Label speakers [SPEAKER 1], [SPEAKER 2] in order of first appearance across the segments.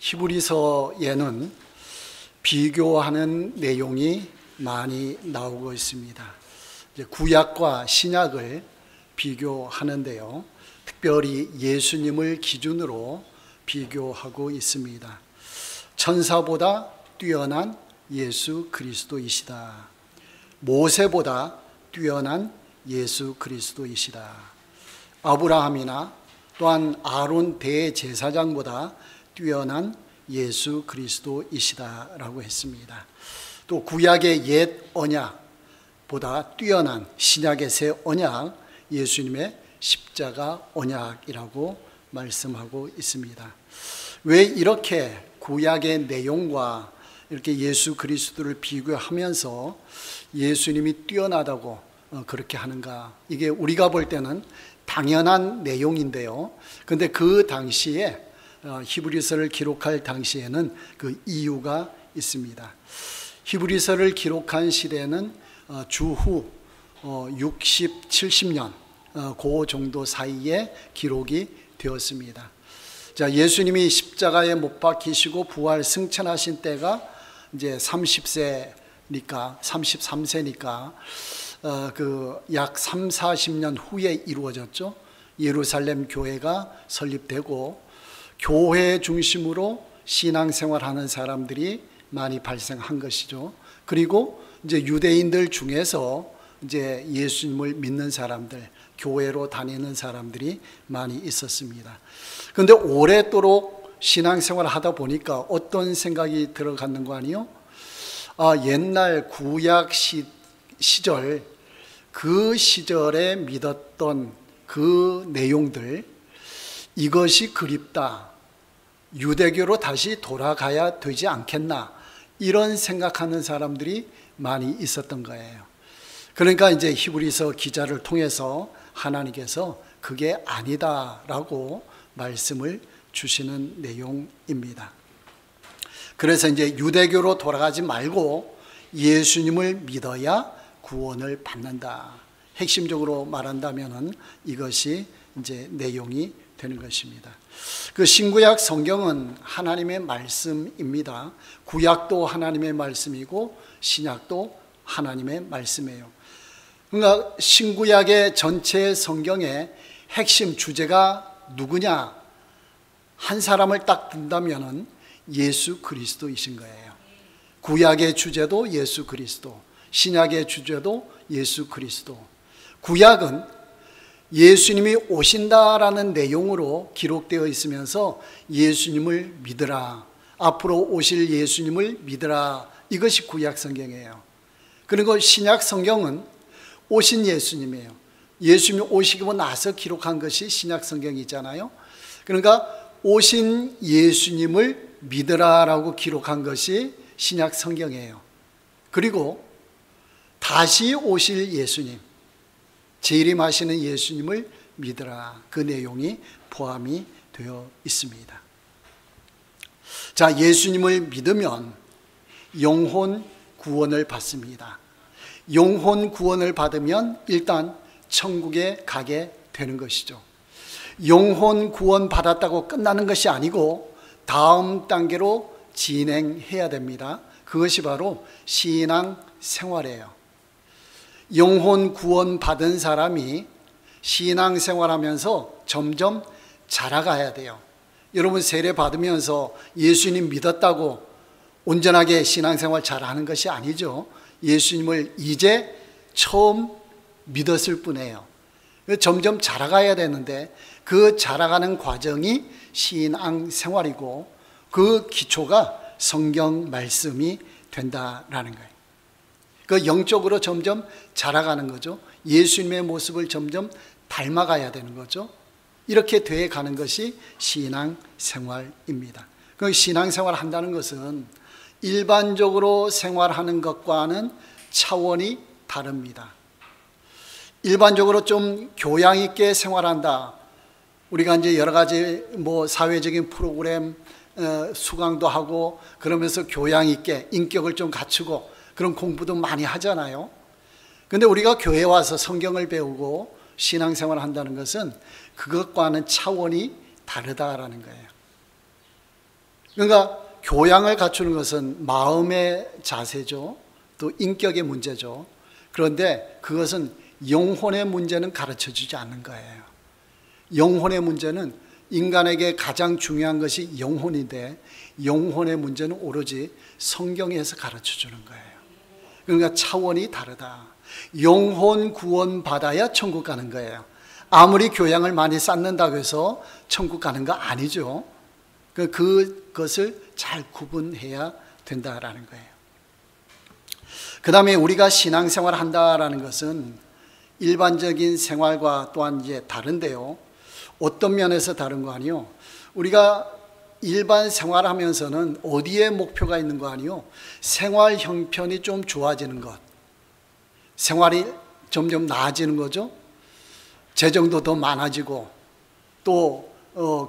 [SPEAKER 1] 히브리서에는 비교하는 내용이 많이 나오고 있습니다. 이제 구약과 신약을 비교하는데요. 특별히 예수님을 기준으로 비교하고 있습니다. 천사보다 뛰어난 예수 그리스도이시다. 모세보다 뛰어난 예수 그리스도이시다. 아브라함이나 또한 아론 대제사장보다 뛰어난 예수 그리스도이시다라고 했습니다. 또 구약의 옛 언약보다 뛰어난 신약의 새 언약, 예수님의 십자가 언약이라고 말씀하고 있습니다. 왜 이렇게 구약의 내용과 이렇게 예수 그리스도를 비교하면서 예수님이 뛰어나다고 그렇게 하는가? 이게 우리가 볼 때는 당연한 내용인데요. 그런데 그 당시에 히브리서를 기록할 당시에는 그 이유가 있습니다. 히브리서를 기록한 시대는 주후 60, 70년 그 정도 사이에 기록이 되었습니다. 자, 예수님이 십자가에 못 박히시고 부활 승천하신 때가 이제 30세니까 33세니까 그 약 3, 40년 후에 이루어졌죠. 예루살렘 교회가 설립되고 교회 중심으로 신앙생활하는 사람들이 많이 발생한 것이죠. 그리고 이제 유대인들 중에서 이제 예수님을 믿는 사람들, 교회로 다니는 사람들이 많이 있었습니다. 그런데 오랫도록 신앙생활을 하다 보니까 어떤 생각이 들어갔는 거 아니요? 옛날 구약 시절, 그 시절에 믿었던 그 내용들, 이것이 그립다. 유대교로 다시 돌아가야 되지 않겠나. 이런 생각하는 사람들이 많이 있었던 거예요. 그러니까 이제 히브리서 기자를 통해서 하나님께서 그게 아니다라고 말씀을 주시는 내용입니다. 그래서 이제 유대교로 돌아가지 말고 예수님을 믿어야 구원을 받는다. 핵심적으로 말한다면은 이것이 이제 내용이 되는 것입니다. 그 신구약 성경은 하나님의 말씀입니다. 구약도 하나님의 말씀이고 신약도 하나님의 말씀이에요. 그러니까 신구약의 전체 성경의 핵심 주제가 누구냐? 한 사람을 딱 든다면은 예수 그리스도이신 거예요. 구약의 주제도 예수 그리스도, 신약의 주제도 예수 그리스도. 구약은 예수님이 오신다라는 내용으로 기록되어 있으면서 예수님을 믿으라, 앞으로 오실 예수님을 믿으라, 이것이 구약 성경이에요. 그리고 신약 성경은 오신 예수님이에요. 예수님이 오시고 나서 기록한 것이 신약 성경이잖아요. 그러니까 오신 예수님을 믿으라라고 기록한 것이 신약 성경이에요. 그리고 다시 오실 예수님, 재림하시는 예수님을 믿으라, 그 내용이 포함이 되어 있습니다. 자, 예수님을 믿으면 영혼 구원을 받습니다. 영혼 구원을 받으면 일단 천국에 가게 되는 것이죠. 영혼 구원 받았다고 끝나는 것이 아니고 다음 단계로 진행해야 됩니다. 그것이 바로 신앙 생활이에요. 영혼 구원 받은 사람이 신앙 생활하면서 점점 자라가야 돼요. 여러분 세례 받으면서 예수님 믿었다고 온전하게 신앙생활 잘하는 것이 아니죠. 예수님을 이제 처음 믿었을 뿐이에요. 점점 자라가야 되는데 그 자라가는 과정이 신앙생활이고 그 기초가 성경 말씀이 된다라는 거예요. 그 영적으로 점점 자라가는 거죠. 예수님의 모습을 점점 닮아가야 되는 거죠. 이렇게 돼 가는 것이 신앙생활입니다. 그 신앙생활 한다는 것은 일반적으로 생활하는 것과는 차원이 다릅니다. 일반적으로 좀 교양 있게 생활한다. 우리가 이제 여러 가지 사회적인 프로그램 수강도 하고 그러면서 교양 있게 인격을 좀 갖추고 그런 공부도 많이 하잖아요. 그런데 우리가 교회 와서 성경을 배우고 신앙생활을 한다는 것은 그것과는 차원이 다르다라는 거예요. 그러니까 교양을 갖추는 것은 마음의 자세죠. 또 인격의 문제죠. 그런데 그것은 영혼의 문제는 가르쳐 주지 않는 거예요. 영혼의 문제는 인간에게 가장 중요한 것이 영혼인데 영혼의 문제는 오로지 성경에서 가르쳐 주는 거예요. 그러니까 차원이 다르다. 영혼 구원 받아야 천국 가는 거예요. 아무리 교양을 많이 쌓는다고 해서 천국 가는 거 아니죠. 그것을 잘 구분해야 된다라는 거예요. 그 다음에 우리가 신앙생활을 한다라는 것은 일반적인 생활과 또한 이제 다른데요. 어떤 면에서 다른 거 아니요? 우리가 일반 생활하면서는 어디에 목표가 있는 거 아니요? 생활 형편이 좀 좋아지는 것. 생활이 점점 나아지는 거죠. 재정도 더 많아지고 또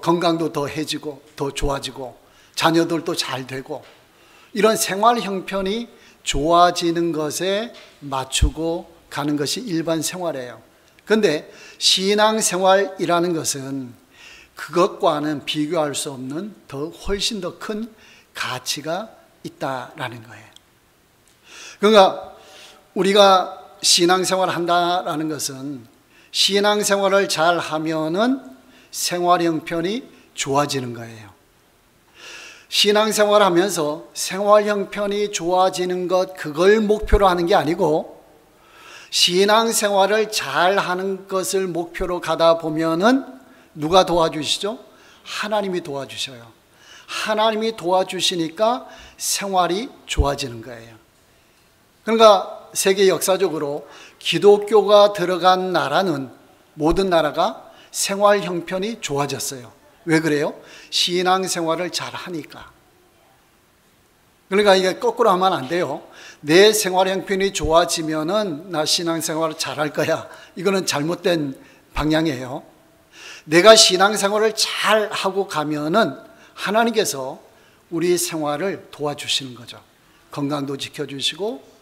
[SPEAKER 1] 건강도 더 해지고 더 좋아지고 자녀들도 잘 되고 이런 생활 형편이 좋아지는 것에 맞추고 가는 것이 일반 생활이에요. 그런데 신앙생활이라는 것은 그것과는 비교할 수 없는 훨씬 더 큰 가치가 있다라는 거예요. 그러니까 우리가 신앙생활을 한다라는 것은 신앙생활을 잘 하면은 생활 형편이 좋아지는 거예요. 신앙생활을 하면서 생활 형편이 좋아지는 것, 그걸 목표로 하는 게 아니고 신앙생활을 잘 하는 것을 목표로 가다 보면은 누가 도와주시죠? 하나님이 도와주셔요. 하나님이 도와주시니까 생활이 좋아지는 거예요. 그러니까 세계 역사적으로 기독교가 들어간 나라는 모든 나라가 생활 형편이 좋아졌어요. 왜 그래요? 신앙생활을 잘 하니까. 그러니까 이게 거꾸로 하면 안 돼요. 내 생활 형편이 좋아지면은 나 신앙생활을 잘 할 거야. 이거는 잘못된 방향이에요. 내가 신앙생활을 잘 하고 가면은 하나님께서 우리 생활을 도와주시는 거죠. 건강도 지켜주시고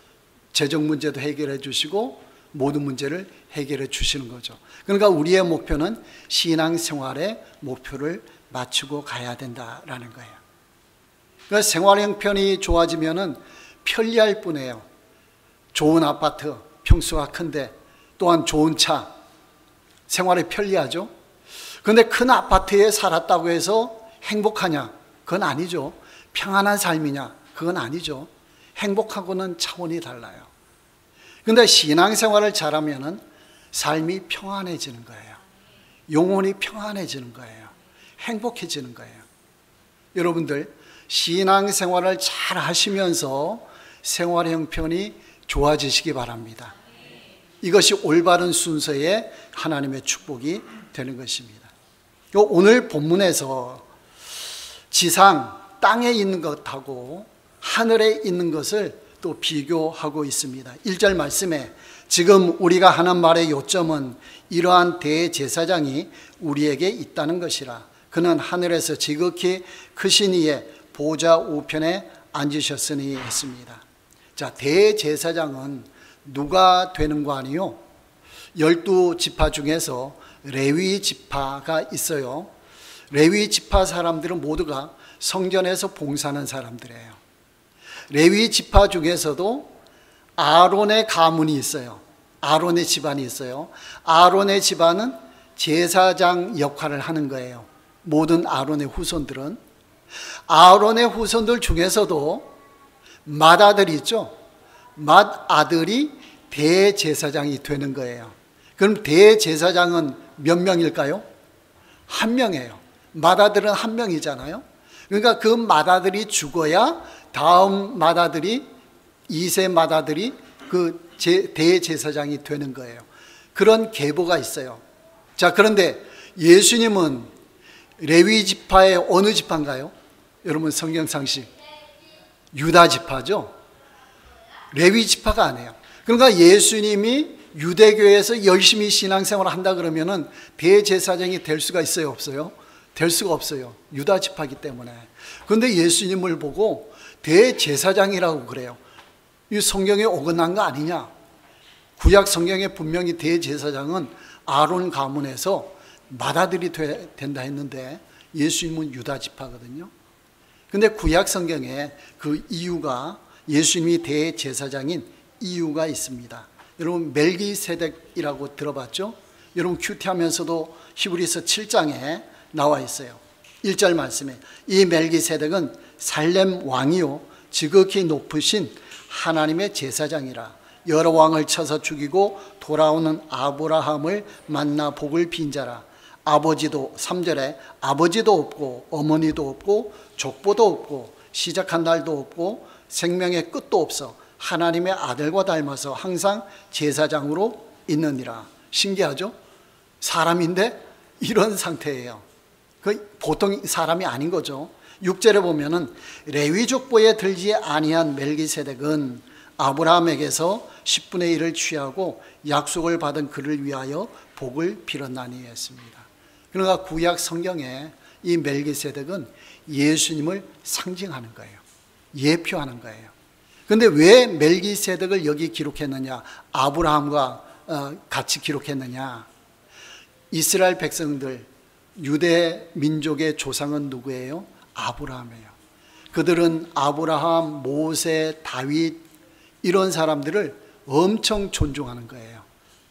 [SPEAKER 1] 재정 문제도 해결해 주시고 모든 문제를 해결해 주시는 거죠. 그러니까 우리의 목표는 신앙생활의 목표를 맞추고 가야 된다라는 거예요. 그러니까 생활 형편이 좋아지면은 편리할 뿐이에요. 좋은 아파트, 평수가 큰데 또한 좋은 차, 생활이 편리하죠. 그런데 큰 아파트에 살았다고 해서 행복하냐? 그건 아니죠. 평안한 삶이냐? 그건 아니죠. 행복하고는 차원이 달라요. 그런데 신앙생활을 잘하면은 삶이 평안해지는 거예요. 영혼이 평안해지는 거예요. 행복해지는 거예요. 여러분들 신앙생활을 잘 하시면서 생활 형편이 좋아지시기 바랍니다. 이것이 올바른 순서의 하나님의 축복이 되는 것입니다. 오늘 본문에서 지상 땅에 있는 것하고 하늘에 있는 것을 또 비교하고 있습니다. 1절 말씀에 지금 우리가 하는 말의 요점은 이러한 대제사장이 우리에게 있다는 것이라. 그는 하늘에서 지극히 크신 이의 보좌 우편에 앉으셨으니 했습니다. 자, 대제사장은 누가 되는 거 아니요? 12지파 중에서 레위 지파가 있어요. 레위 지파 사람들은 모두가 성전에서 봉사하는 사람들이에요. 레위 지파 중에서도 아론의 가문이 있어요. 아론의 집안이 있어요. 아론의 집안은 제사장 역할을 하는 거예요. 모든 아론의 후손들은. 아론의 후손들 중에서도 맏아들이 있죠. 맏아들이 대제사장이 되는 거예요. 그럼 대제사장은 몇 명일까요? 한 명이에요. 맏아들은 한 명이잖아요. 그러니까 그 맏아들이 죽어야 다음 맏아들이 2세 맏아들이 그 대제사장이 되는 거예요. 그런 계보가 있어요. 자, 그런데 예수님은 레위 지파의 어느 지파인가요? 여러분 성경상식 유다 지파죠. 레위 지파가 아니에요. 그러니까 예수님이 유대교에서 열심히 신앙생활을 한다 그러면은 대제사장이 될 수가 있어요, 없어요? 될 수가 없어요. 유다 지파이기 때문에. 그런데 예수님을 보고 대제사장이라고 그래요. 이 성경에 어긋난 거 아니냐? 구약 성경에 분명히 대제사장은 아론 가문에서 맏아들이 된다 했는데 예수님은 유다 지파거든요. 근데 구약 성경에 그 이유가, 예수님이 대제사장인 이유가 있습니다. 여러분 멜기세덱이라고 들어봤죠? 여러분 큐티하면서도 히브리서 7장에 나와 있어요. 1절 말씀에 이 멜기세덱은 살렘 왕이요 지극히 높으신 하나님의 제사장이라. 여러 왕을 쳐서 죽이고 돌아오는 아브라함을 만나 복을 빈 자라. 아버지도, 3절에 아버지도 없고 어머니도 없고 족보도 없고 시작한 날도 없고 생명의 끝도 없어 하나님의 아들과 닮아서 항상 제사장으로 있느니라. 신기하죠? 사람인데 이런 상태예요. 보통 사람이 아닌 거죠. 6절에 보면은 레위 족보에 들지 아니한 멜기세덱은 아브라함에게서 10분의 1을 취하고 약속을 받은 그를 위하여 복을 빌었나니 했습니다. 그러니까 구약 성경에 이 멜기세덱은 예수님을 상징하는 거예요. 예표하는 거예요. 그런데 왜 멜기세덱을 여기 기록했느냐? 아브라함과 같이 기록했느냐? 이스라엘 백성들, 유대 민족의 조상은 누구예요? 아브라함이에요. 그들은 아브라함, 모세, 다윗 이런 사람들을 엄청 존중하는 거예요.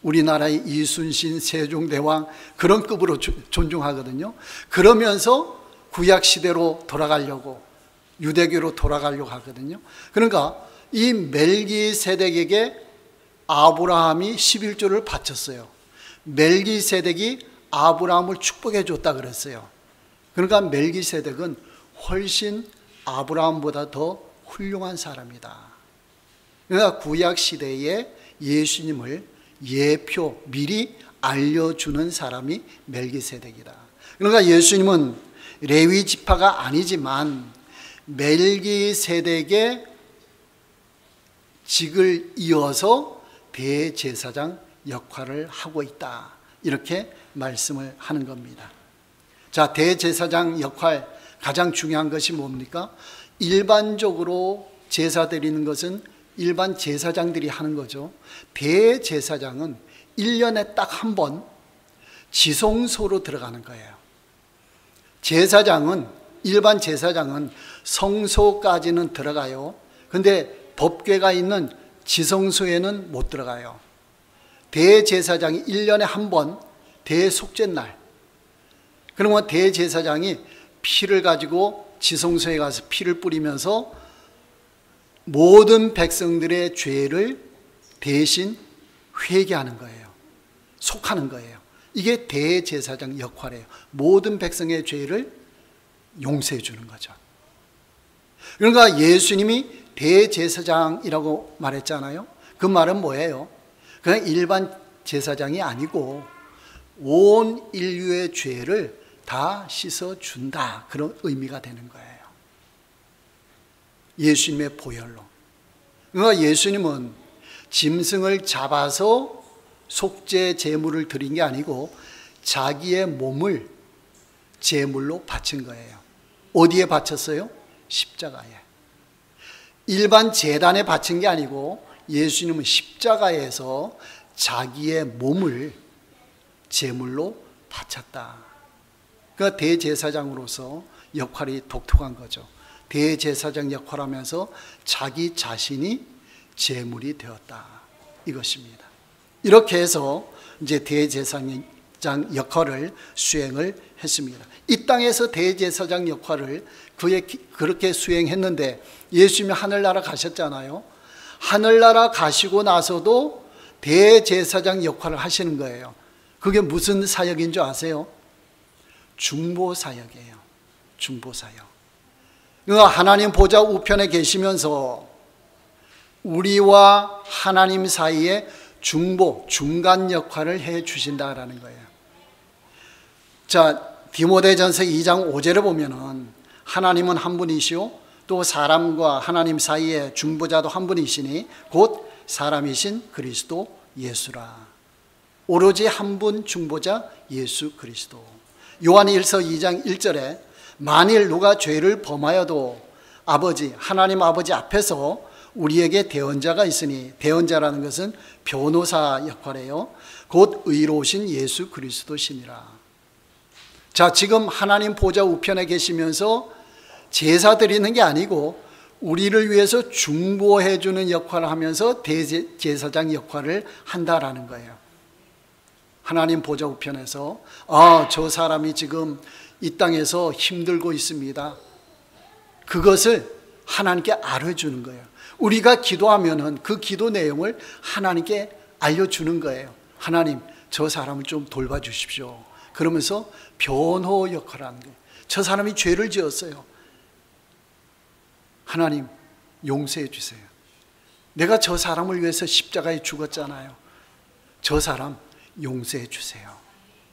[SPEAKER 1] 우리나라의 이순신, 세종대왕 그런 급으로 존중하거든요. 그러면서 구약시대로 돌아가려고, 유대교로 돌아가려고 하거든요. 그러니까 이 멜기세덱에게 아브라함이 11조를 바쳤어요. 멜기세덱이 아브라함을 축복해 줬다 그랬어요. 그러니까 멜기세덱은 훨씬 아브라함보다 더 훌륭한 사람이다. 그러니까 구약시대에 예수님을 예표, 미리 알려주는 사람이 멜기세덱이다. 그러니까 예수님은 레위 지파가 아니지만 멜기세덱의 직을 이어서 대제사장 역할을 하고 있다. 이렇게 말씀을 하는 겁니다. 자, 대제사장 역할 가장 중요한 것이 뭡니까? 일반적으로 제사 드리는 것은 일반 제사장들이 하는 거죠. 대제사장은 1년에 딱 한 번 지성소로 들어가는 거예요. 제사장은, 일반 제사장은 성소까지는 들어가요. 근데 법궤가 있는 지성소에는 못 들어가요. 대제사장이 1년에 한 번 대속죄날, 그러면 대제사장이 피를 가지고 지성소에 가서 피를 뿌리면서 모든 백성들의 죄를 대신 회개하는 거예요. 속하는 거예요. 이게 대제사장 역할이에요. 모든 백성의 죄를 용서해 주는 거죠. 그러니까 예수님이 대제사장이라고 말했잖아요. 그 말은 뭐예요? 그냥 일반 제사장이 아니고 온 인류의 죄를 다 씻어준다, 그런 의미가 되는 거예요. 예수님의 보혈로. 그러니까 예수님은 짐승을 잡아서 속죄 제물을 드린 게 아니고 자기의 몸을 제물로 바친 거예요. 어디에 바쳤어요? 십자가에. 일반 제단에 바친 게 아니고 예수님은 십자가에서 자기의 몸을 제물로 바쳤다. 그러니까 대제사장으로서 역할이 독특한 거죠. 대제사장 역할하면서 자기 자신이 제물이 되었다, 이것입니다. 이렇게 해서 이제 대제사장 역할을 수행을 했습니다. 이 땅에서 대제사장 역할을 그렇게 수행했는데 예수님이 하늘나라 가셨잖아요. 하늘나라 가시고 나서도 대제사장 역할을 하시는 거예요. 그게 무슨 사역인 줄 아세요? 중보사역이에요. 중보사역. 하나님 보좌 우편에 계시면서 우리와 하나님 사이에 중보, 중간 역할을 해 주신다라는 거예요. 자, 디모데전서 2장 5절에 보면은 하나님은 한 분이시오, 또 사람과 하나님 사이에 중보자도 한 분이시니 곧 사람이신 그리스도 예수라. 오로지 한 분 중보자 예수 그리스도. 요한일서 2장 1절에 만일 누가 죄를 범하여도 하나님 아버지 앞에서 우리에게 대언자가 있으니, 대언자라는 것은 변호사 역할이에요. 곧 의로우신 예수 그리스도시니라. 자, 지금 하나님 보좌 우편에 계시면서 제사 드리는 게 아니고 우리를 위해서 중보해 주는 역할을 하면서 대제사장 역할을 한다라는 거예요. 하나님 보좌 우편에서 저 사람이 지금 이 땅에서 힘들고 있습니다. 그것을 하나님께 알려주는 거예요. 우리가 기도하면은 그 기도 내용을 하나님께 알려주는 거예요. 하나님, 저 사람을 좀 돌봐주십시오. 그러면서 변호 역할을 하는 거예요. 저 사람이 죄를 지었어요. 하나님, 용서해 주세요. 내가 저 사람을 위해서 십자가에 죽었잖아요. 저 사람 용서해 주세요.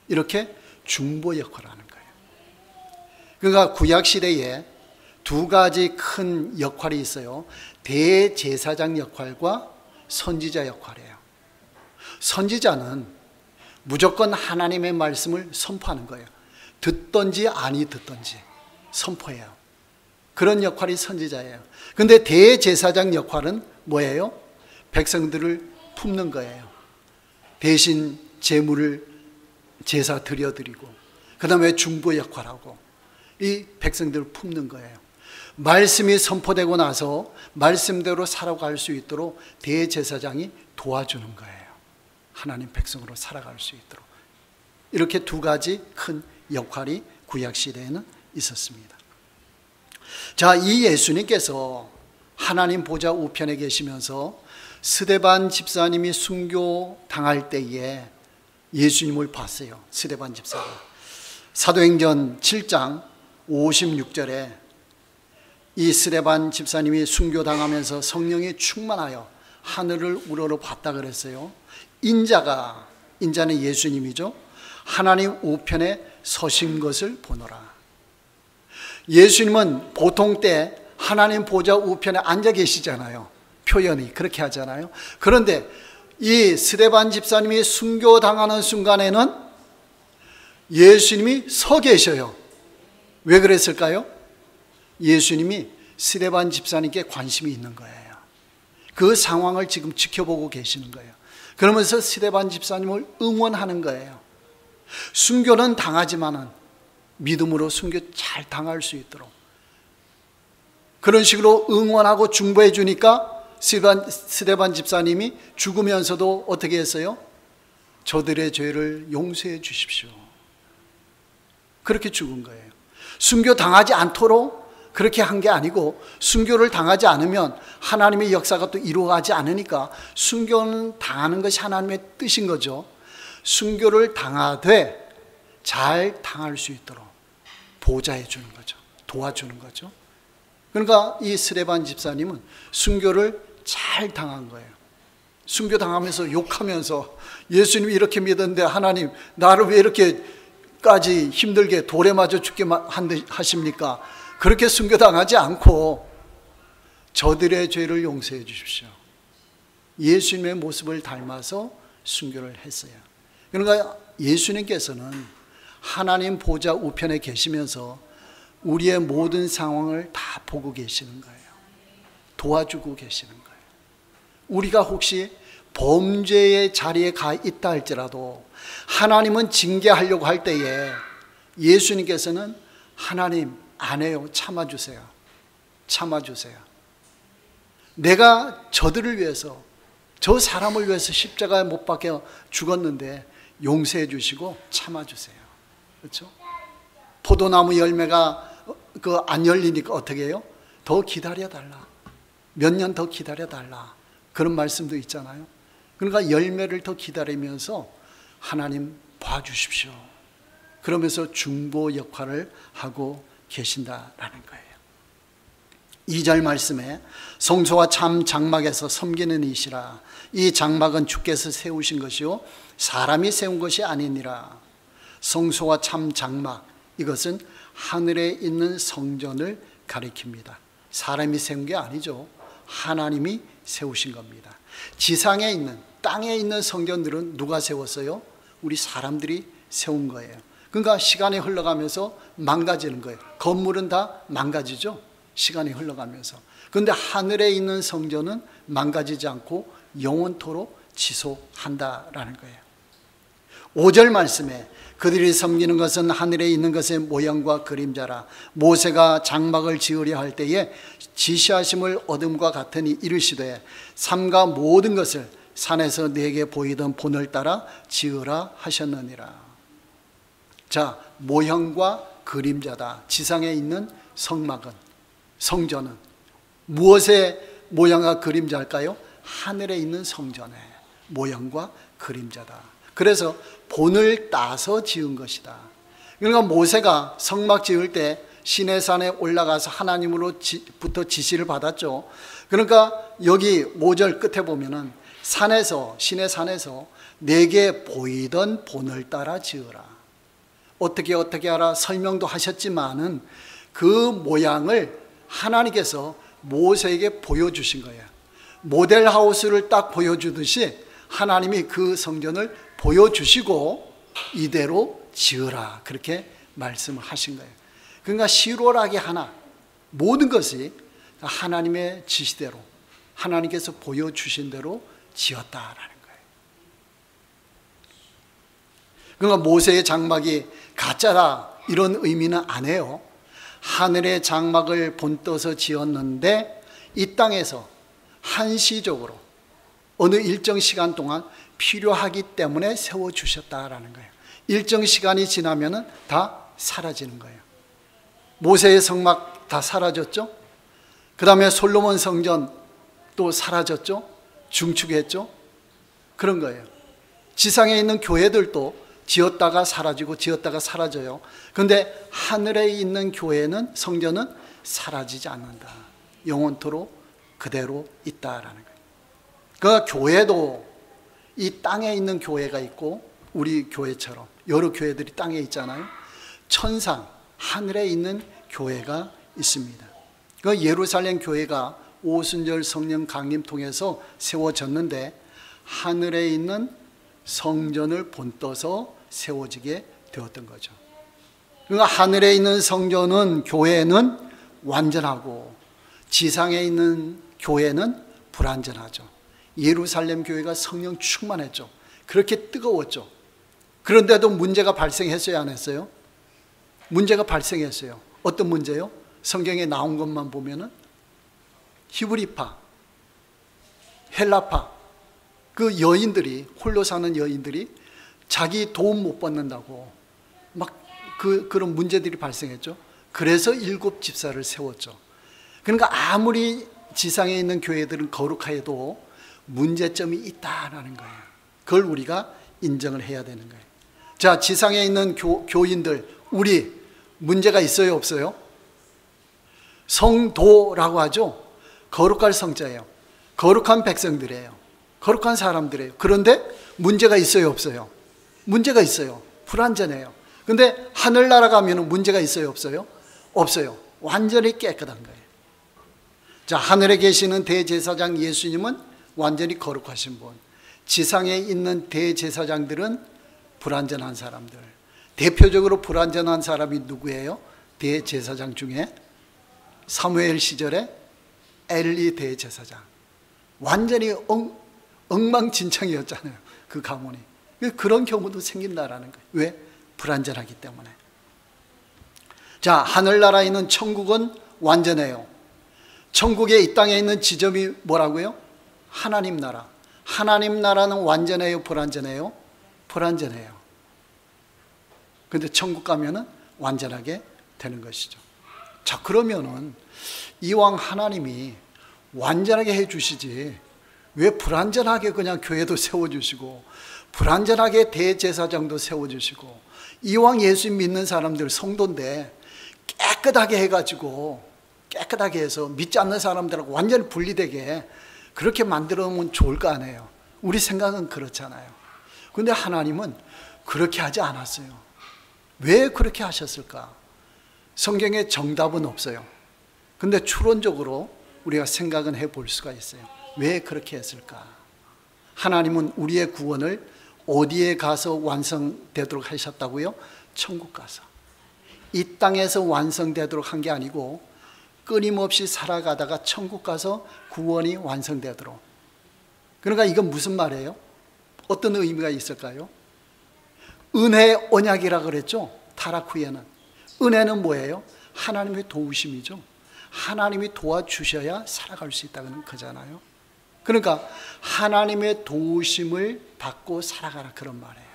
[SPEAKER 1] 이렇게 중보 역할을 하는 거예요. 그러니까 구약 시대에 두 가지 큰 역할이 있어요. 대제사장 역할과 선지자 역할이에요. 선지자는 무조건 하나님의 말씀을 선포하는 거예요. 듣든지 아니 듣든지 선포해요. 그런 역할이 선지자예요. 그런데 대제사장 역할은 뭐예요? 백성들을 품는 거예요. 대신 제물을 제사 드려드리고 그 다음에 중보 역할하고 이 백성들을 품는 거예요. 말씀이 선포되고 나서 말씀대로 살아갈 수 있도록 대제사장이 도와주는 거예요. 하나님 백성으로 살아갈 수 있도록. 이렇게 두 가지 큰 역할이 구약시대에는 있었습니다. 자, 이 예수님께서 하나님 보좌 우편에 계시면서 스데반 집사님이 순교당할 때에 예수님을 봤어요. 스데반 집사가. 사도행전 7장 56절에 이 스데반 집사님이 순교당하면서 성령이 충만하여 하늘을 우러러 봤다 그랬어요. 인자는 예수님이죠. 하나님 우편에 서신 것을 보노라. 예수님은 보통 때 하나님 보좌 우편에 앉아 계시잖아요. 표현이 그렇게 하잖아요. 그런데 이 스데반 집사님이 순교당하는 순간에는 예수님이 서 계셔요. 왜 그랬을까요? 예수님이 스데반 집사님께 관심이 있는 거예요. 그 상황을 지금 지켜보고 계시는 거예요. 그러면서 스데반 집사님을 응원하는 거예요. 순교는 당하지만은 믿음으로 순교 잘 당할 수 있도록 그런 식으로 응원하고 중보해 주니까 스데반 집사님이 죽으면서도 어떻게 했어요? 저들의 죄를 용서해 주십시오. 그렇게 죽은 거예요. 순교 당하지 않도록 그렇게 한 게 아니고 순교를 당하지 않으면 하나님의 역사가 또 이루어가지 않으니까 순교는 당하는 것이 하나님의 뜻인 거죠. 순교를 당하되 잘 당할 수 있도록 보좌해 주는 거죠. 도와주는 거죠. 그러니까 이 스데반 집사님은 순교를 잘 당한 거예요. 순교 당하면서 욕하면서 예수님이 이렇게 믿었는데 하나님 나를 왜 이렇게까지 힘들게 돌에 맞아 죽게 하십니까? 그렇게 순교 당하지 않고 저들의 죄를 용서해 주십시오. 예수님의 모습을 닮아서 순교를 했어요. 그러니까 예수님께서는 하나님 보좌 우편에 계시면서 우리의 모든 상황을 다 보고 계시는 거예요. 도와주고 계시는 거예요. 우리가 혹시 범죄의 자리에 가 있다 할지라도 하나님은 징계하려고 할 때에 예수님께서는 하나님 안 해요. 참아주세요. 참아주세요. 내가 저들을 위해서 저 사람을 위해서 십자가에 못 박혀 죽었는데 용서해 주시고 참아주세요. 그렇죠? 포도나무 열매가 안 열리니까 어떻게 해요? 더 기다려달라. 몇 년 더 기다려달라. 그런 말씀도 있잖아요. 그러니까 열매를 더 기다리면서 하나님 봐주십시오. 그러면서 중보 역할을 하고 계신다라는 거예요. 2절 말씀에 성소와 참 장막에서 섬기는 이시라. 이 장막은 주께서 세우신 것이요 사람이 세운 것이 아니니라. 성소와 참 장막, 이것은 하늘에 있는 성전을 가리킵니다. 사람이 세운 게 아니죠. 하나님이 세우신 겁니다. 지상에 있는, 땅에 있는 성전들은 누가 세웠어요? 우리 사람들이 세운 거예요. 그러니까 시간이 흘러가면서 망가지는 거예요. 건물은 다 망가지죠. 시간이 흘러가면서. 그런데 하늘에 있는 성전은 망가지지 않고 영원토록 지속한다라는 거예요. 5절 말씀에 그들이 섬기는 것은 하늘에 있는 것의 모형과 그림자라. 모세가 장막을 지으려 할 때에 지시하심을 얻음과 같으니 이르시되 삼가 모든 것을 산에서 내게 보이던 본을 따라 지으라 하셨느니라. 자, 모형과 그림자다. 지상에 있는 성막은, 성전은 무엇의 모형과 그림자일까요? 하늘에 있는 성전의 모형과 그림자다. 그래서 본을 따서 지은 것이다. 그러니까 모세가 성막 지을 때 시내산에 올라가서 하나님으로부터 지시를 받았죠. 그러니까 여기 5절 끝에 보면은 산에서, 시내산에서 내게 보이던 본을 따라 지으라. 어떻게 하라 설명도 하셨지만은 그 모양을 하나님께서 모세에게 보여주신 거예요. 모델하우스를 딱 보여주듯이 하나님이 그 성전을 보여주시고 이대로 지으라, 그렇게 말씀을 하신 거예요. 그러니까 시로락이 하나, 모든 것이 하나님의 지시대로, 하나님께서 보여주신 대로 지었다라는 거예요. 그러니까 모세의 장막이 가짜다 이런 의미는 안 해요. 하늘의 장막을 본떠서 지었는데 이 땅에서 한시적으로 어느 일정 시간 동안 필요하기 때문에 세워주셨다라는 거예요. 일정 시간이 지나면 다 사라지는 거예요. 모세의 성막 다 사라졌죠. 그 다음에 솔로몬 성전 또 사라졌죠. 중축했죠. 그런 거예요. 지상에 있는 교회들도 지었다가 사라지고 지었다가 사라져요. 그런데 하늘에 있는 교회는, 성전은 사라지지 않는다. 영원토록 그대로 있다라는 거예요. 그 교회도 이 땅에 있는 교회가 있고 우리 교회처럼 여러 교회들이 땅에 있잖아요. 천상 하늘에 있는 교회가 있습니다. 그 예루살렘 교회가 오순절 성령 강림 통해서 세워졌는데 하늘에 있는 성전을 본떠서 세워지게 되었던 거죠. 그러니까 하늘에 있는 성전은, 교회는 완전하고 지상에 있는 교회는 불완전하죠. 예루살렘 교회가 성령 충만했죠. 그렇게 뜨거웠죠. 그런데도 문제가 발생했어요, 안 했어요? 문제가 발생했어요. 어떤 문제요? 성경에 나온 것만 보면은 히브리파, 헬라파, 그 여인들이, 홀로 사는 여인들이 자기 도움 못 받는다고 막 그런 문제들이 발생했죠. 그래서 7 집사를 세웠죠. 그러니까 아무리 지상에 있는 교회들은 거룩해도 문제점이 있다라는 거예요. 그걸 우리가 인정을 해야 되는 거예요. 자, 지상에 있는 교인들, 우리 문제가 있어요, 없어요? 성도라고 하죠. 거룩할 성자예요. 거룩한 백성들이에요. 거룩한 사람들이에요. 그런데 문제가 있어요, 없어요? 문제가 있어요. 불완전해요. 근데 하늘나라 가면 문제가 있어요, 없어요? 없어요. 완전히 깨끗한 거예요. 자, 하늘에 계시는 대제사장 예수님은 완전히 거룩하신 분. 지상에 있는 대제사장들은 불완전한 사람들. 대표적으로 불완전한 사람이 누구예요? 대제사장 중에 사무엘 시절에 엘리 대제사장. 완전히 엉망진창이었잖아요, 그 가문이. 그런 경우도 생긴다라는 거예요. 왜? 불완전하기 때문에. 자, 하늘나라에 있는 천국은 완전해요. 천국의 이 땅에 있는 지점이 뭐라고요? 하나님 나라. 하나님 나라는 완전해요, 불완전해요? 불완전해요. 근데 천국 가면은 완전하게 되는 것이죠. 자, 그러면은 이왕 하나님이 완전하게 해 주시지 왜 불완전하게 그냥 교회도 세워주시고 불완전하게 대제사장도 세워주시고, 이왕 예수 믿는 사람들 성도인데 깨끗하게 해가지고, 깨끗하게 해서 믿지 않는 사람들하고 완전히 분리되게 그렇게 만들어 놓으면 좋을 거 아니에요. 우리 생각은 그렇잖아요. 그런데 하나님은 그렇게 하지 않았어요. 왜 그렇게 하셨을까? 성경에 정답은 없어요. 근데 추론적으로 우리가 생각은 해볼 수가 있어요. 왜 그렇게 했을까? 하나님은 우리의 구원을 어디에 가서 완성되도록 하셨다고요? 천국 가서. 이 땅에서 완성되도록 한 게 아니고 끊임없이 살아가다가 천국 가서 구원이 완성되도록. 그러니까 이건 무슨 말이에요? 어떤 의미가 있을까요? 은혜 언약이라 그랬죠. 타락 후에는. 은혜는 뭐예요? 하나님의 도우심이죠. 하나님이 도와주셔야 살아갈 수 있다는 거잖아요. 그러니까 하나님의 도우심을 받고 살아가라, 그런 말이에요.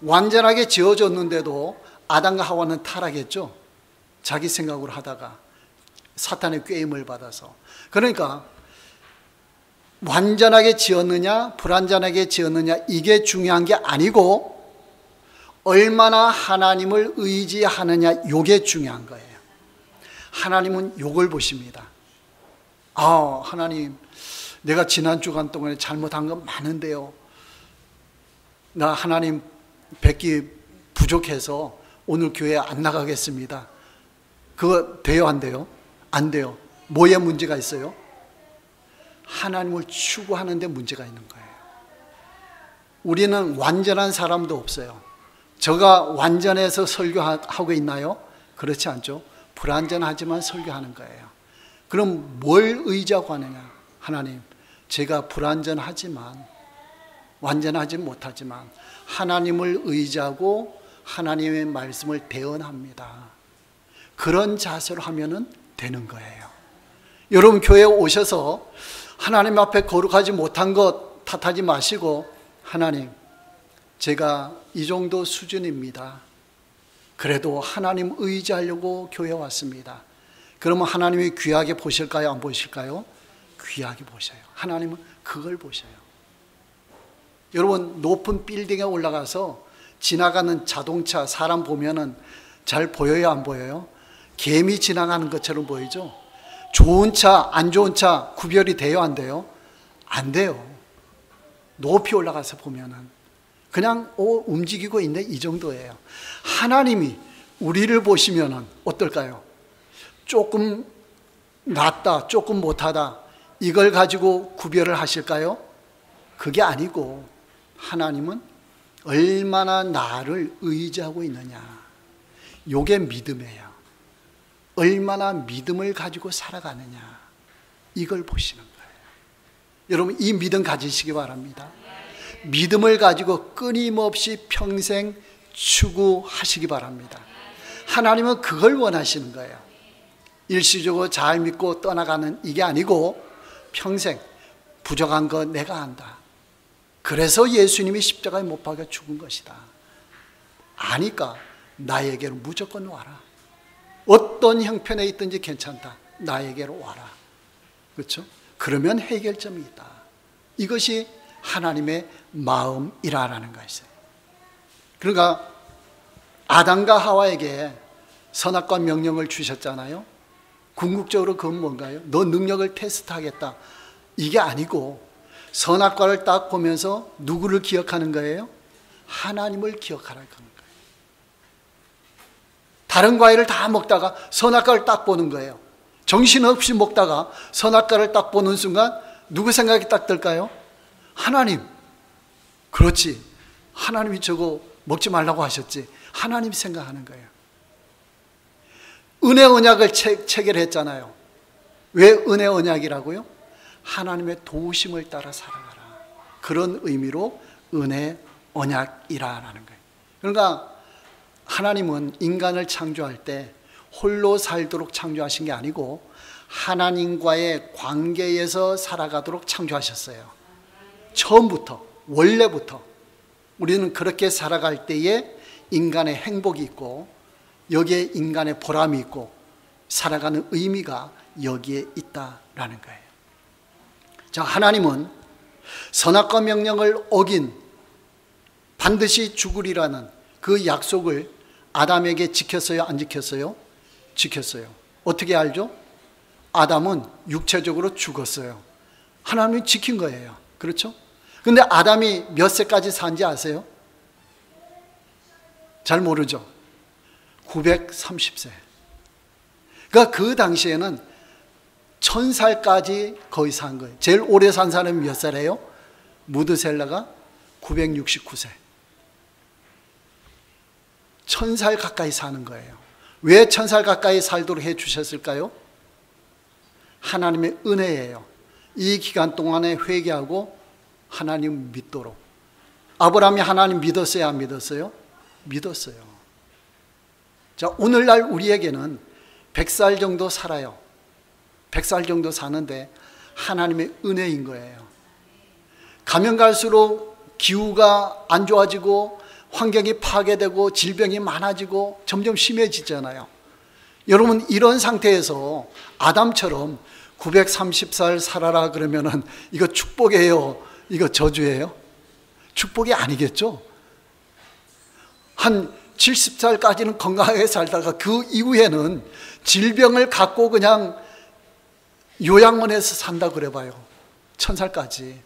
[SPEAKER 1] 완전하게 지어졌는데도 아담과 하와는 타락했죠. 자기 생각으로 하다가 사탄의 꾀임을 받아서. 그러니까 완전하게 지었느냐 불완전하게 지었느냐 이게 중요한 게 아니고 얼마나 하나님을 의지하느냐, 이게 중요한 거예요. 하나님은 이걸 보십니다. 하나님, 내가 지난 주간 동안에 잘못한 건 많은데요, 나 하나님 뵙기 부족해서 오늘 교회 안 나가겠습니다. 그거 돼요, 안 돼요? 안 돼요. 뭐에 문제가 있어요? 하나님을 추구하는 데 문제가 있는 거예요. 우리는 완전한 사람도 없어요. 저가 완전해서 설교하고 있나요? 그렇지 않죠. 불완전하지만 설교하는 거예요. 그럼 뭘 의지하고 하느냐? 하나님, 제가 불완전하지만, 완전하지 못하지만 하나님을 의지하고 하나님의 말씀을 대언합니다. 그런 자세로 하면은 되는 거예요. 여러분, 교회에 오셔서 하나님 앞에 거룩하지 못한 것 탓하지 마시고, 하나님, 제가 이 정도 수준입니다. 그래도 하나님 의지하려고 교회에 왔습니다. 그러면 하나님이 귀하게 보실까요? 안 보실까요? 귀하게 보셔요. 하나님은 그걸 보셔요. 여러분, 높은 빌딩에 올라가서 지나가는 자동차, 사람 보면은 잘 보여요, 안 보여요? 개미 지나가는 것처럼 보이죠? 좋은 차, 안 좋은 차 구별이 돼요, 안 돼요? 안 돼요. 높이 올라가서 보면은 그냥 움직이고 있네, 이 정도예요. 하나님이 우리를 보시면은 어떨까요? 조금 낫다, 조금 못하다, 이걸 가지고 구별을 하실까요? 그게 아니고 하나님은 얼마나 나를 의지하고 있느냐, 이게 믿음이에요. 얼마나 믿음을 가지고 살아가느냐, 이걸 보시는 거예요. 여러분, 이 믿음 가지시기 바랍니다. 믿음을 가지고 끊임없이 평생 추구하시기 바랍니다. 하나님은 그걸 원하시는 거예요. 일시적으로 잘 믿고 떠나가는 이게 아니고 평생 부족한 거 내가 안다. 그래서 예수님이 십자가에 못 박아 죽은 것이다. 아니까 나에게로 무조건 와라. 어떤 형편에 있든지 괜찮다. 나에게로 와라. 그렇죠? 그러면 해결점이 있다. 이것이 하나님의 마음이라는 것이에요. 그러니까 아담과 하와에게 선악과 명령을 주셨잖아요. 궁극적으로 그건 뭔가요? 너 능력을 테스트하겠다. 이게 아니고 선악과를 딱 보면서 누구를 기억하는 거예요? 하나님을 기억하라는 거예요. 다른 과일을 다 먹다가 선악과를 딱 보는 거예요. 정신없이 먹다가 선악과를 딱 보는 순간 누구 생각이 딱 들까요? 하나님. 그렇지, 하나님이 저거 먹지 말라고 하셨지. 하나님 생각하는 거예요. 은혜 언약을 체결했잖아요. 왜 은혜 언약이라고요? 하나님의 도우심을 따라 살아가라. 그런 의미로 은혜 언약이라는 거예요. 그러니까 하나님은 인간을 창조할 때 홀로 살도록 창조하신 게 아니고 하나님과의 관계에서 살아가도록 창조하셨어요. 처음부터, 원래부터. 우리는 그렇게 살아갈 때에 인간의 행복이 있고 여기에 인간의 보람이 있고 살아가는 의미가 여기에 있다라는 거예요. 자, 하나님은 선악과 명령을 어긴 반드시 죽으리라는 그 약속을 아담에게 지켰어요, 안 지켰어요? 지켰어요. 어떻게 알죠? 아담은 육체적으로 죽었어요. 하나님이 지킨 거예요. 그렇죠? 근데 아담이 몇 세까지 산지 아세요? 잘 모르죠? 930세. 그러니까 그 당시에는 1000살까지 거의 산 거예요. 제일 오래 산 사람이 몇 살이에요? 무드셀라가 969세. 1000살 가까이 사는 거예요. 왜 1000살 가까이 살도록 해 주셨을까요? 하나님의 은혜예요. 이 기간 동안에 회개하고 하나님 믿도록. 아브라함이 하나님 믿었어요, 안 믿었어요? 믿었어요. 자, 오늘날 우리에게는 100살 정도 살아요. 100살 정도 사는데 하나님의 은혜인 거예요. 가면 갈수록 기후가 안 좋아지고 환경이 파괴되고 질병이 많아지고 점점 심해지잖아요. 여러분, 이런 상태에서 아담처럼 930살 살아라 그러면은 이거 축복이에요? 이거 저주예요? 축복이 아니겠죠? 한 70살까지는 건강하게 살다가 그 이후에는 질병을 갖고 그냥 요양원에서 산다 그래봐요. 1000살까지.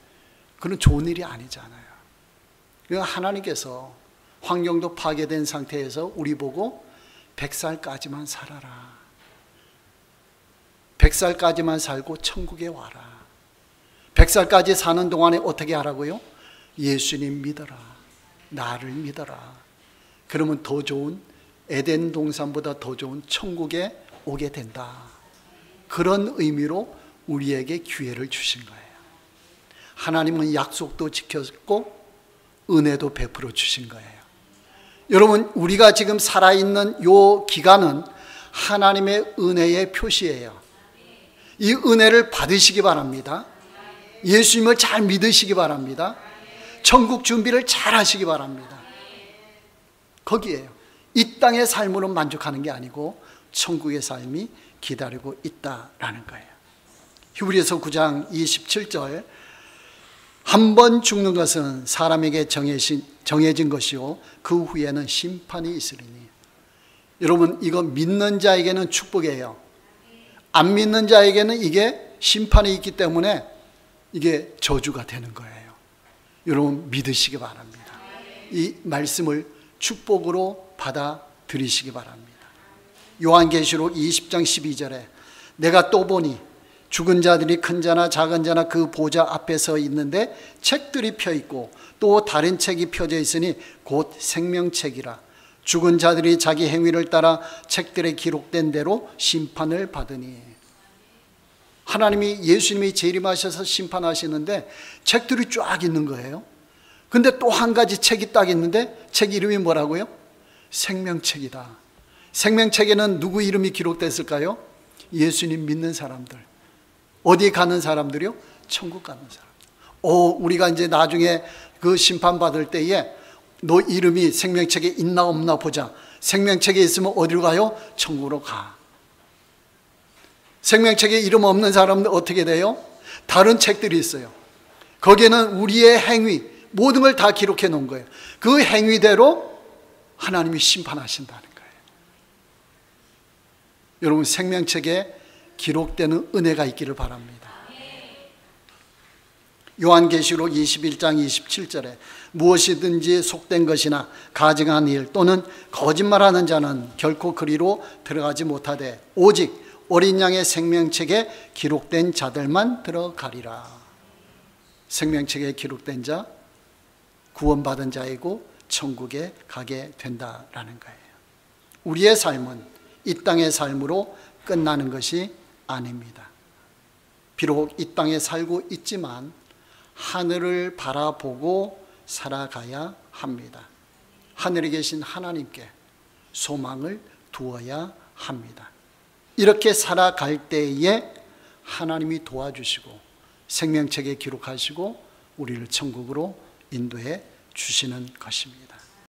[SPEAKER 1] 그건 좋은 일이 아니잖아요. 하나님께서 환경도 파괴된 상태에서 우리 보고 100살까지만 살아라. 100살까지만 살고 천국에 와라. 100살까지 사는 동안에 어떻게 하라고요? 예수님 믿어라. 나를 믿어라. 그러면 더 좋은 에덴 동산보다 더 좋은 천국에 오게 된다. 그런 의미로 우리에게 기회를 주신 거예요. 하나님은 약속도 지켰고 은혜도 베풀어 주신 거예요. 여러분, 우리가 지금 살아있는 이 기간은 하나님의 은혜의 표시예요. 이 은혜를 받으시기 바랍니다. 예수님을 잘 믿으시기 바랍니다. 천국 준비를 잘 하시기 바랍니다. 거기에요. 이 땅의 삶으로 만족하는 게 아니고 천국의 삶이 기다리고 있다라는 거예요. 히브리서 9장 27절, 한 번 죽는 것은 사람에게 정해진 것이요 그 후에는 심판이 있으리니. 여러분, 이거 믿는 자에게는 축복이에요. 안 믿는 자에게는 이게 심판이 있기 때문에 이게 저주가 되는 거예요. 여러분, 믿으시기 바랍니다. 이 말씀을 축복으로 받아들이시기 바랍니다. 요한계시록 20장 12절에 내가 또 보니 죽은 자들이 큰 자나 작은 자나 그 보좌 앞에 서 있는데 책들이 펴 있고 또 다른 책이 펴져 있으니 곧 생명책이라. 죽은 자들이 자기 행위를 따라 책들에 기록된 대로 심판을 받으니. 하나님이, 예수님이 재림하셔서 심판하시는데 책들이 쫙 있는 거예요. 근데 또 한 가지 책이 딱 있는데 책 이름이 뭐라고요? 생명책이다. 생명책에는 누구 이름이 기록됐을까요? 예수님 믿는 사람들. 어디 가는 사람들이요? 천국 가는 사람. 우리가 이제 나중에 그 심판받을 때에 너 이름이 생명책에 있나 없나 보자. 생명책에 있으면 어디로 가요? 천국으로 가. 생명책에 이름 없는 사람들 어떻게 돼요? 다른 책들이 있어요. 거기에는 우리의 행위, 모든 걸 다 기록해 놓은 거예요. 그 행위대로 하나님이 심판하신다는 거예요. 여러분, 생명책에 기록되는 은혜가 있기를 바랍니다. 요한계시록 21장 27절에 무엇이든지 속된 것이나 가증한 일 또는 거짓말하는 자는 결코 그리로 들어가지 못하되 오직 어린 양의 생명책에 기록된 자들만 들어가리라. 생명책에 기록된 자, 구원받은 자이고 천국에 가게 된다라는 거예요. 우리의 삶은 이 땅의 삶으로 끝나는 것이 아닙니다. 비록 이 땅에 살고 있지만 하늘을 바라보고 살아가야 합니다. 하늘에 계신 하나님께 소망을 두어야 합니다. 이렇게 살아갈 때에 하나님이 도와주시고 생명책에 기록하시고 우리를 천국으로 인도해 주시는 것입니다.